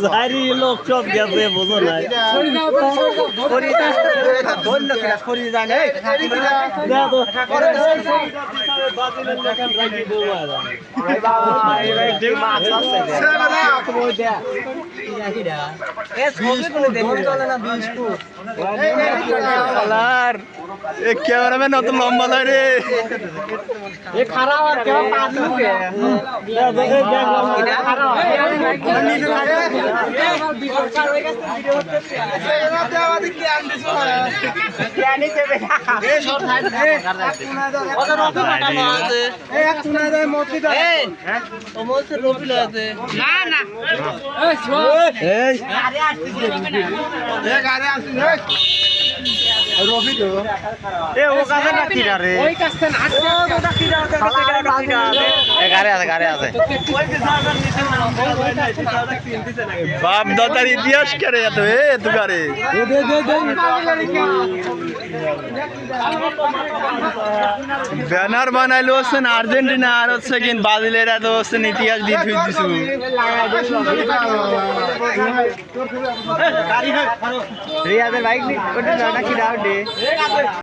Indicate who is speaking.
Speaker 1: সারি লোক সব গেছে বোঝো না
Speaker 2: ক্যামেরাম্যান অত লম্বা নয় রে বাপ দাদার ইতিহাস করে এত তু গারে ব্যানার বানাইলো হচ্ছেন আর্জেন্টিনা আর হচ্ছে কিন ব্রাজিলের এত হচ্ছেন ইতিহাস দিয়ে থুই দিছু রিয়াদের বাইক